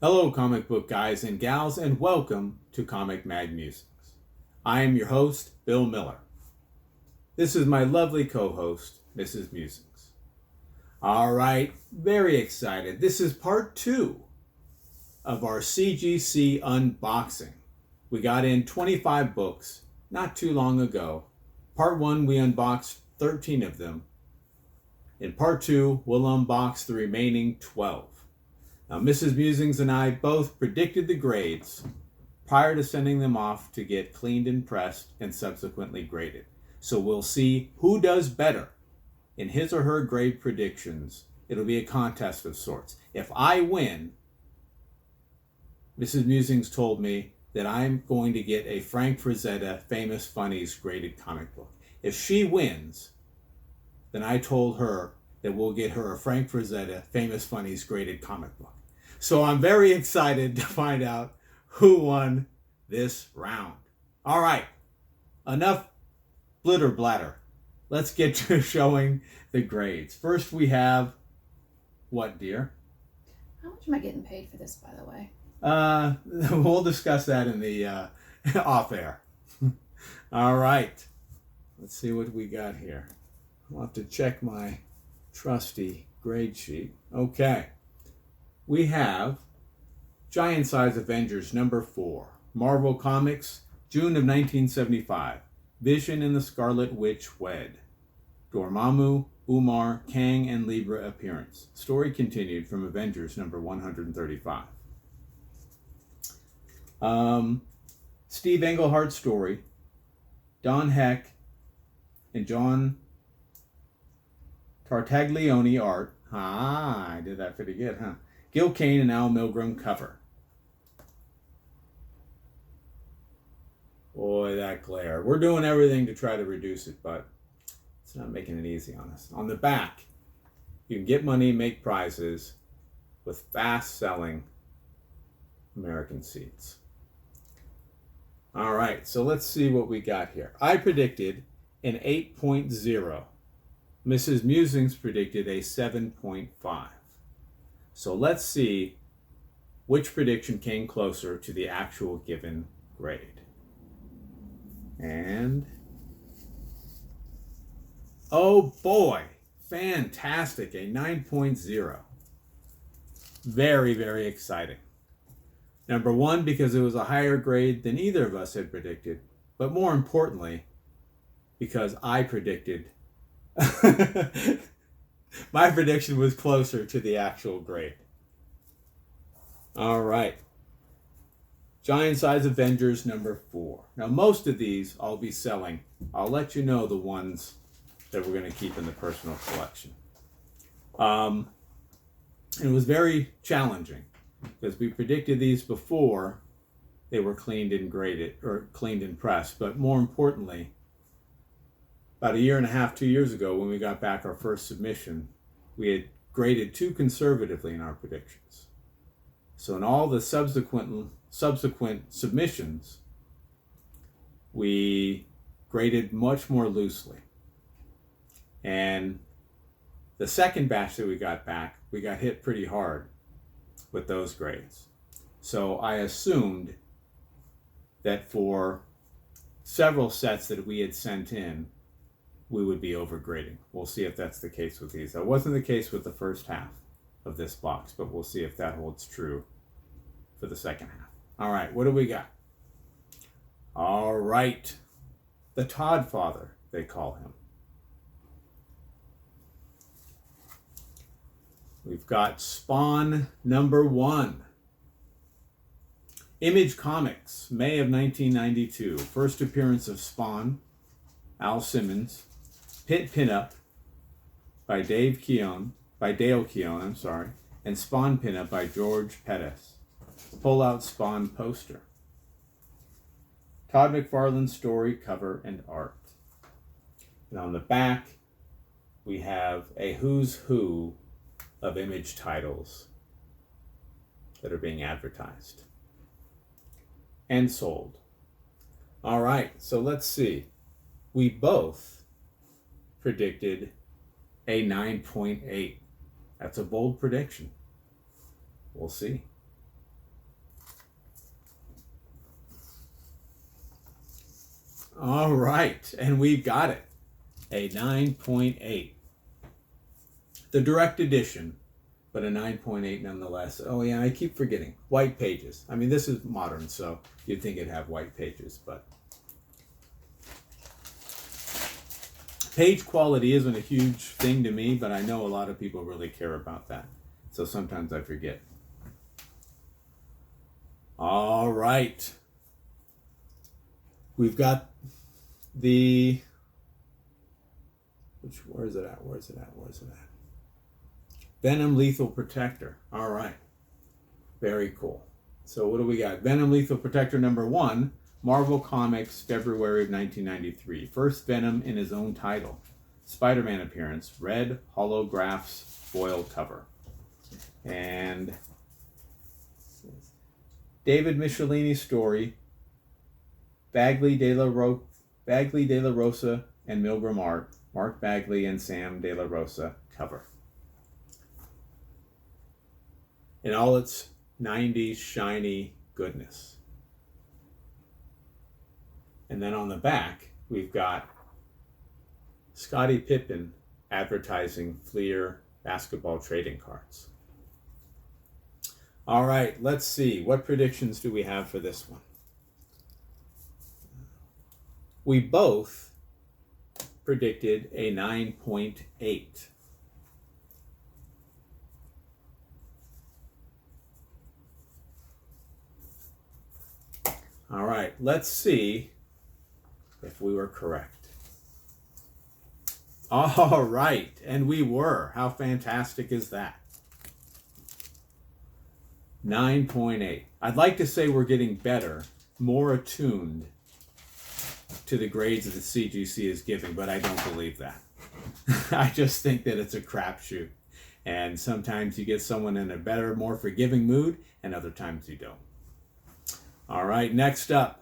Hello, comic book guys and gals, and welcome to Comic Mag Musings. I am your host, Bill Miller. This is my lovely co-host, Mrs. Musings. All right, very excited. This is part 2 of our CGC unboxing. We got in 25 books not too long ago. Part 1, we unboxed 13 of them. In part 2, we'll unbox the remaining 12. Now, Mrs. Musings and I both predicted the grades prior to sending them off to get cleaned and pressed and subsequently graded. So we'll see who does better in his or her grade predictions. It'll be a contest of sorts. If I win, Mrs. Musings told me that I'm going to get a Frank Frazetta Famous Funnies graded comic book. If she wins, then I told her that we'll get her a Frank Frazetta Famous Funnies graded comic book. So I'm very excited to find out who won this round. All right, enough blitter bladder. Let's get to showing the grades. First we have, what, dear? How much am I getting paid for this, by the way? We'll discuss that in the off air. All right, let's see what we got here. I'll have to check my trusty grade sheet. Okay. We have Giant Size Avengers number 4. Marvel Comics, June of 1975. Vision and the Scarlet Witch wed. Dormammu, Umar, Kang, and Libra appearance. Story continued from Avengers number 135. Steve Englehart story. Don Heck and John Tartaglione art. I did that pretty good, huh? Gil Kane and Al Milgrom cover. Boy, that glare. We're doing everything to try to reduce it, but it's not making it easy on us. On the back, you can get money, make prizes with fast-selling American seeds. All right, so let's see what we got here. I predicted an 8.0. Mrs. Musings predicted a 7.5. So let's see which prediction came closer to the actual given grade. And, oh boy, fantastic, a 9.0. Very, very exciting. Number 1, because it was a higher grade than either of us had predicted, but more importantly, because I predicted my prediction was closer to the actual grade. All right. Giant Size Avengers number 4. Now, most of these I'll be selling. I'll let you know the ones that we're going to keep in the personal collection. It was very challenging because we predicted these before they were cleaned and graded, or cleaned and pressed. But more importantly, about a year and a half, 2 years ago, when we got back our first submission, we had graded too conservatively in our predictions. So in all the subsequent submissions, we graded much more loosely. And the second batch that we got back, we got hit pretty hard with those grades. So I assumed that for several sets that we had sent in, we would be overgrading. We'll see if that's the case with these. That wasn't the case with the first half of this box, but we'll see if that holds true for the second half. All right, what do we got? All right, the Todd Father, they call him. We've got Spawn number 1. Image Comics, May of 1992. First appearance of Spawn, Al Simmons. Pit Pinup by Dale Keown, and Spawn Pinup by George Pettis. Pull-out Spawn poster. Todd McFarlane's story, cover, and art. And on the back, we have a who's who of Image titles that are being advertised and sold. All right, so let's see. We both predicted a 9.8. That's a bold prediction. We'll see. All right, and we've got it. A 9.8. The direct edition, but a 9.8 nonetheless. Oh yeah, I keep forgetting. White pages. I mean, this is modern, so you'd think it'd have white pages, but page quality isn't a huge thing to me, but I know a lot of people really care about that. So sometimes I forget. All right. We've got the... Where is it at? Venom Lethal Protector. All right. Very cool. So what do we got? Venom Lethal Protector number 1, Marvel Comics, February of 1993. First Venom in his own title. Spider-Man appearance, red holographs foil cover. And David Michelini story, Bagley de la Rosa and Milgram art, Mark Bagley and Sam de la Rosa cover. In all its 90s shiny goodness. And then on the back, we've got Scottie Pippen advertising Fleer basketball trading cards. All right, let's see. What predictions do we have for this one? We both predicted a 9.8. All right, let's see if we were correct. All right, and we were. How fantastic is that? 9.8. I'd like to say we're getting better, more attuned to the grades that the CGC is giving, but I don't believe that. I just think that it's a crapshoot. And sometimes you get someone in a better, more forgiving mood, and other times you don't. All right, next up.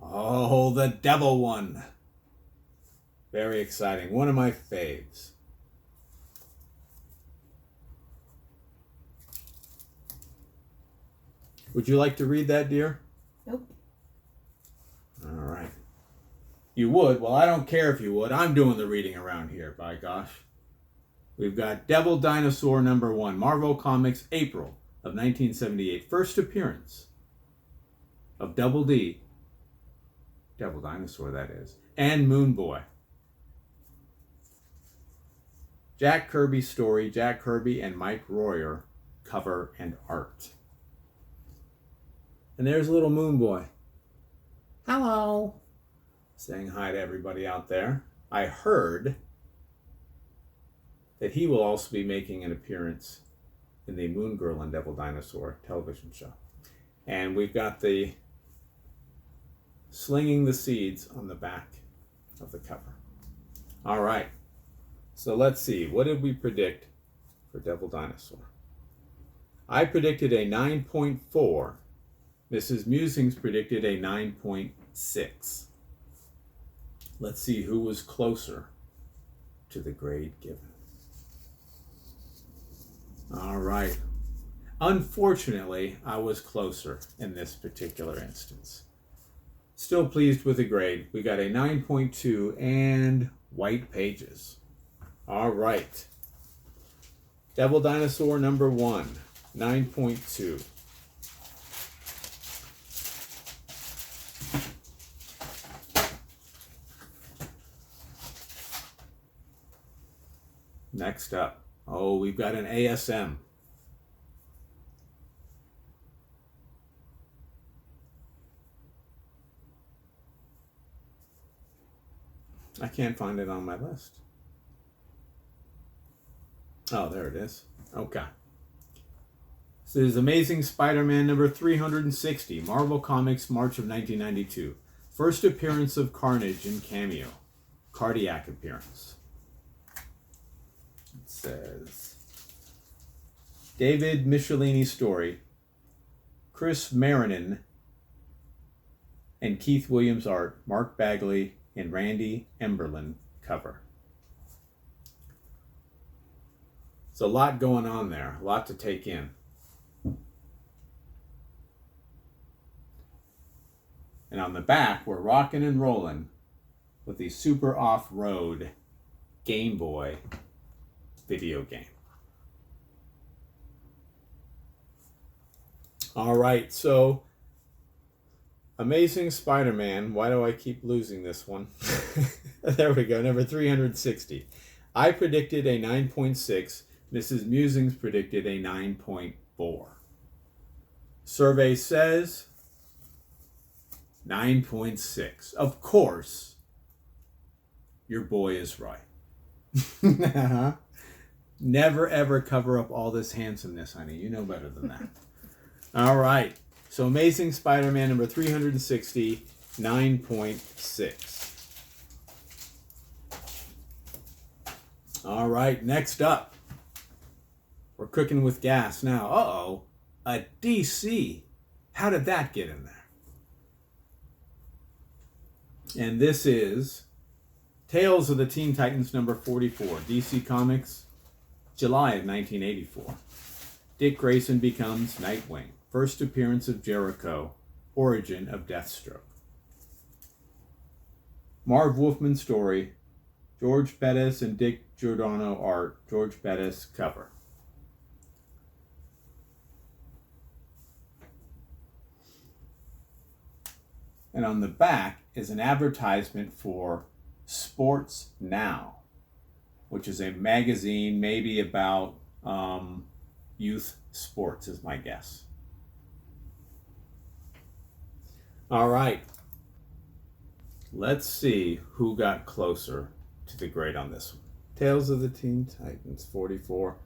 Oh, the Devil one. Very exciting. One of my faves. Would you like to read that, dear? Nope. All right. You would? Well, I don't care if you would. I'm doing the reading around here, by gosh. We've got Devil Dinosaur number 1, Marvel Comics, April of 1978. First appearance of Double D, Devil Dinosaur that is, and Moon Boy. Jack Kirby story, Jack Kirby and Mike Royer, cover and art. And there's little Moon Boy. Hello. Saying hi to everybody out there. I heard that he will also be making an appearance in the Moon Girl and Devil Dinosaur television show. And we've got the slinging the seeds on the back of the cover. All right. So let's see. What did we predict for Devil Dinosaur? I predicted a 9.4. Mrs. Musings predicted a 9.6. Let's see who was closer to the grade given. All right. Unfortunately, I was closer in this particular instance. Still pleased with the grade. We got a 9.2 and white pages. All right. Devil Dinosaur number 1, 9.2. Next up. Oh, we've got an ASM. I can't find it on my list. Oh, there it is. Okay. This is Amazing Spider-Man number 360, Marvel Comics, March of 1992. First appearance of Carnage in cameo. Cardiac appearance. It says, David Michelini story, Chris Marinin and Keith Williams art, Mark Bagley and Randy Emberlin cover. There's a lot going on there, a lot to take in. And on the back, we're rocking and rolling with the Super Off-Road Game Boy video game. All right, so Amazing Spider-Man. Why do I keep losing this one? There we go, number 360. I predicted a 9.6. Mrs. Musings predicted a 9.4. Survey says 9.6. Of course, your boy is right. Never ever cover up all this handsomeness, honey. You know better than that. All right. So Amazing Spider-Man number 360, 9.6. All right, next up. We're cooking with gas now. Uh-oh, a DC. How did that get in there? And this is Tales of the Teen Titans number 44, DC Comics, July of 1984. Dick Grayson becomes Nightwing. First appearance of Jericho. Origin of Deathstroke. Marv Wolfman story. George Bettis and Dick Giordano art. George Bettis cover. And on the back is an advertisement for Sports Now, which is a magazine maybe about youth sports, is my guess. All right. Let's see who got closer to the grade on this one. Tales of the Teen Titans, 44.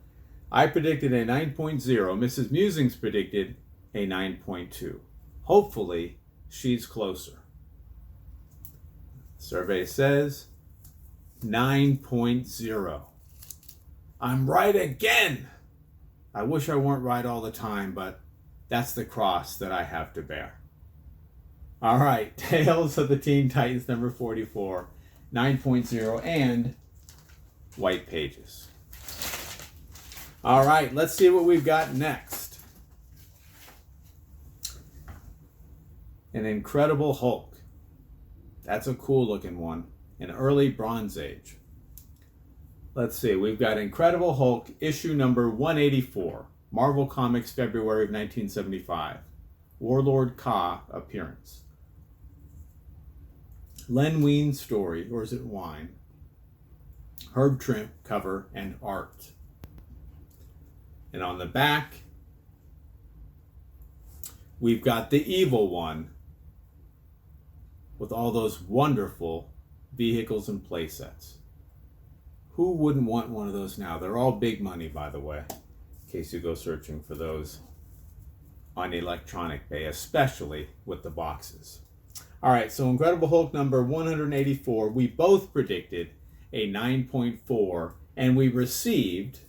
I predicted a 9.0. Mrs. Musings predicted a 9.2. Hopefully, she's closer. Survey says 9.0. I'm right again. I wish I weren't right all the time, but that's the cross that I have to bear. All right, Tales of the Teen Titans number 44, 9.0, and white pages. All right, let's see what we've got next. An Incredible Hulk. That's a cool looking one. An early Bronze Age. Let's see, we've got Incredible Hulk, issue number 184. Marvel Comics, February of 1975. Warlord Ka appearance. Len Wein story, or is it Wine? Herb Trimp cover and art. And on the back, we've got the evil one with all those wonderful vehicles and playsets. Who wouldn't want one of those now? They're all big money, by the way, in case you go searching for those on Electronic Bay, especially with the boxes. All right, so Incredible Hulk number 184, we both predicted a 9.4, and we received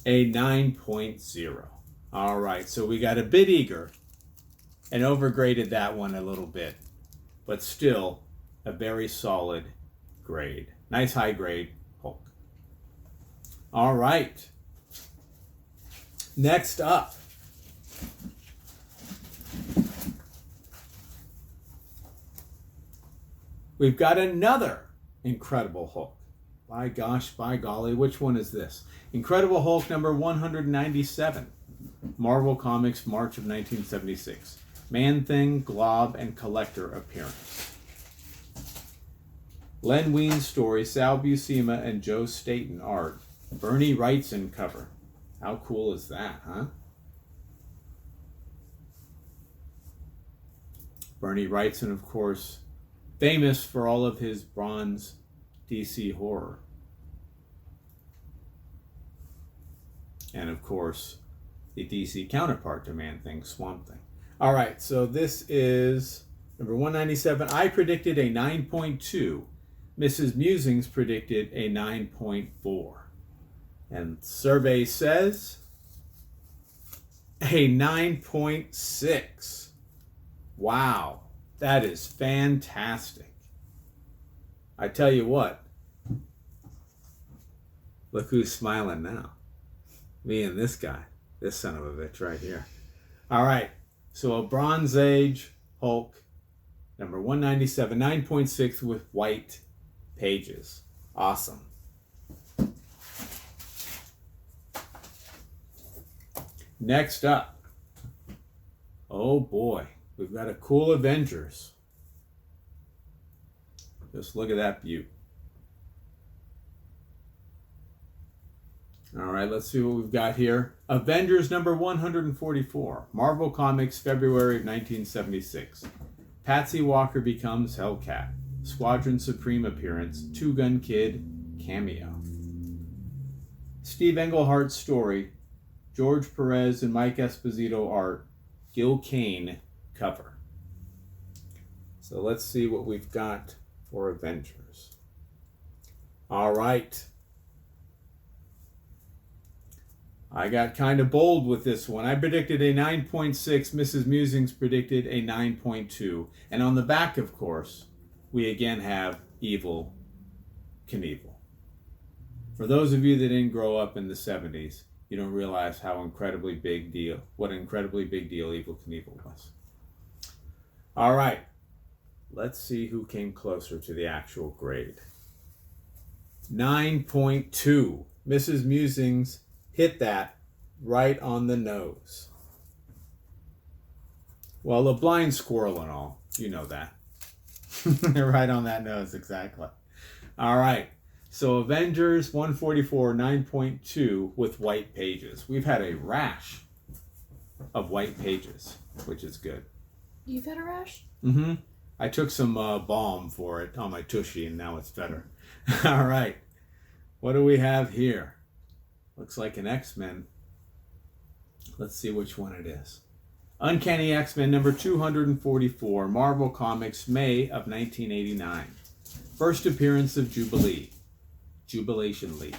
a 9.0. All right, so we got a bit eager and overgraded that one a little bit, but still a very solid grade. Nice high grade Hulk. All right. Next up, we've got another Incredible Hulk. By gosh, by golly, which one is this? Incredible Hulk number 197. Marvel Comics, March of 1976. Man-Thing, Glob, and Collector appearance. Len Wein story, Sal Buscema and Joe Staton art. Bernie Wrightson cover. How cool is that, huh? Bernie Wrightson, of course, famous for all of his bronze DC horror. And of course, the DC counterpart to Man-Thing, Swamp Thing. All right, so this is number 197. I predicted a 9.2. Mrs. Musings predicted a 9.4. And survey says a 9.6. Wow, that is fantastic. I tell you what, look who's smiling now. Me and this guy, this son of a bitch right here. All right, So a Bronze Age Hulk, number 197, 9.6 with white pages. Awesome. Next up, oh boy, we've got a cool Avengers. Just look at that view. All right, let's see what we've got here. Avengers number 144, Marvel Comics, February of 1976. Patsy Walker becomes Hellcat. Squadron Supreme appearance, Two Gun Kid cameo. Steve Englehart's story, George Perez and Mike Esposito art, Gil Kane cover. So let's see what we've got for Avengers. All right. I got kind of bold with this one. I predicted a 9.6. Mrs. Musings predicted a 9.2. And on the back, of course, we again have Evel Knievel. For those of you that didn't grow up in the 70s, you don't realize what an incredibly big deal Evel Knievel was. All right, let's see who came closer to the actual grade. 9.2. Mrs. Musings hit that right on the nose. Well, a blind squirrel and all, you know that. Right on that nose, exactly. All right. So Avengers 144, 9.2 with white pages. We've had a rash of white pages, which is good. You've had a rash? Mm-hmm. I took some balm for it on my tushy, and now it's better. All right. What do we have here? Looks like an X-Men. Let's see which one it is. Uncanny X-Men number 244, Marvel Comics, May of 1989. First appearance of Jubilation League.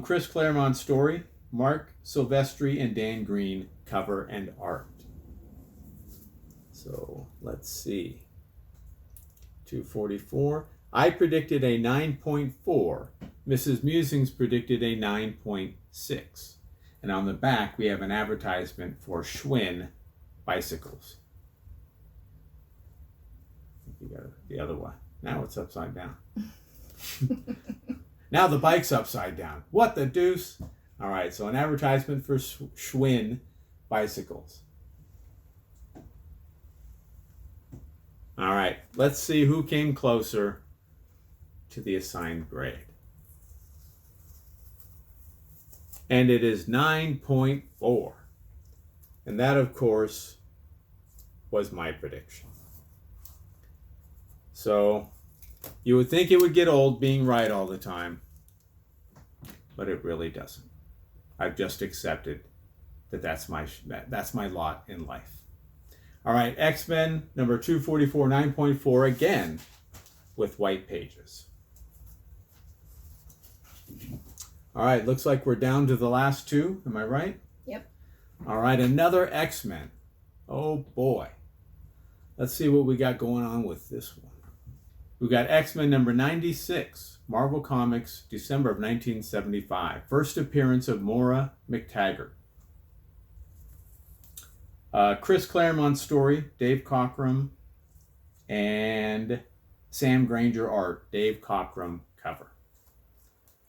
Chris Claremont story, Mark Silvestri and Dan Green cover and art. So let's see. 244. I predicted a 9.4. Mrs. Musings predicted a 9.6. And on the back, we have an advertisement for Schwinn bicycles. You got the other one. Now it's upside down. Now the bike's upside down. What the deuce? All right, so an advertisement for Schwinn bicycles. All right, let's see who came closer to the assigned grade. And it is 9.4. And that, of course, was my prediction. So you would think it would get old being right all the time, but it really doesn't. I've just accepted that that's my lot in life. All right, X-Men number 244, 9.4 again with white pages. All right, looks like we're down to the last two. Am I right? Yep. All right, another X-Men. Oh boy. Let's see what we got going on with this one. We got X-Men number 96, Marvel Comics, December of 1975. First appearance of Maura McTaggart. Chris Claremont story, Dave Cockrum, and Sam Granger art, Dave Cockrum cover.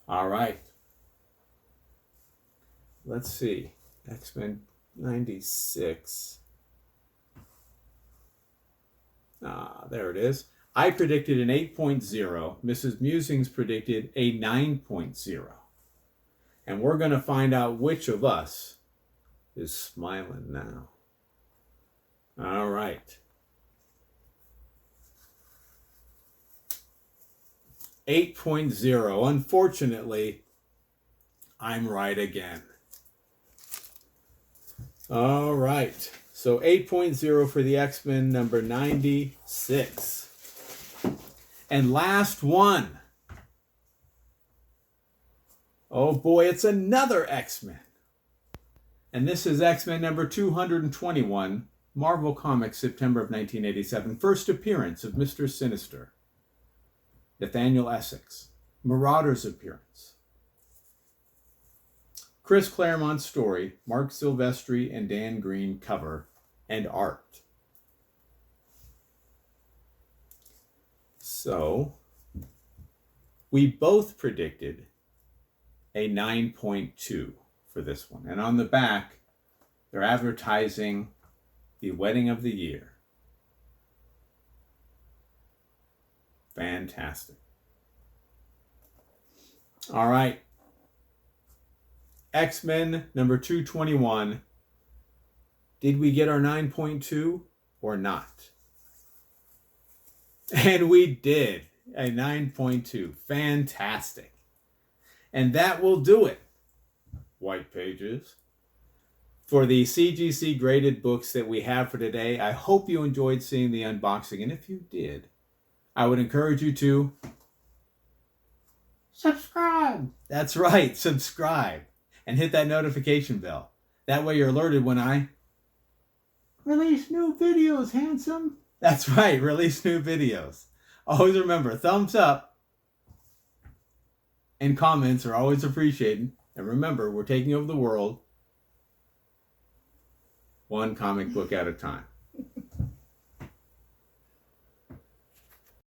All right. Let's see. X-Men 96. There it is. I predicted an 8.0. Mrs. Musings predicted a 9.0. And we're going to find out which of us is smiling now. All right. 8.0. Unfortunately, I'm right again. All right. So 8.0 for the X-Men number 96. And last one. Oh boy, it's another X-Men. And this is X-Men number 221, Marvel Comics, September of 1987. First appearance of Mr. Sinister. Nathaniel Essex. Marauders appearance. Chris Claremont's story, Mark Silvestri and Dan Green cover and art. So, we both predicted a 9.2 for this one. And on the back, they're advertising the wedding of the year. Fantastic. All right. X-Men number 221. Did we get our 9.2 or not? And we did. A 9.2. Fantastic. And that will do it, White Pages, for the CGC graded books that we have for today. I hope you enjoyed seeing the unboxing. And if you did, I would encourage you to subscribe. That's right, subscribe. And hit that notification bell. That way you're alerted when I release new videos, handsome. That's right, release new videos. Always remember, thumbs up and comments are always appreciated. And remember, we're taking over the world one comic book at a time.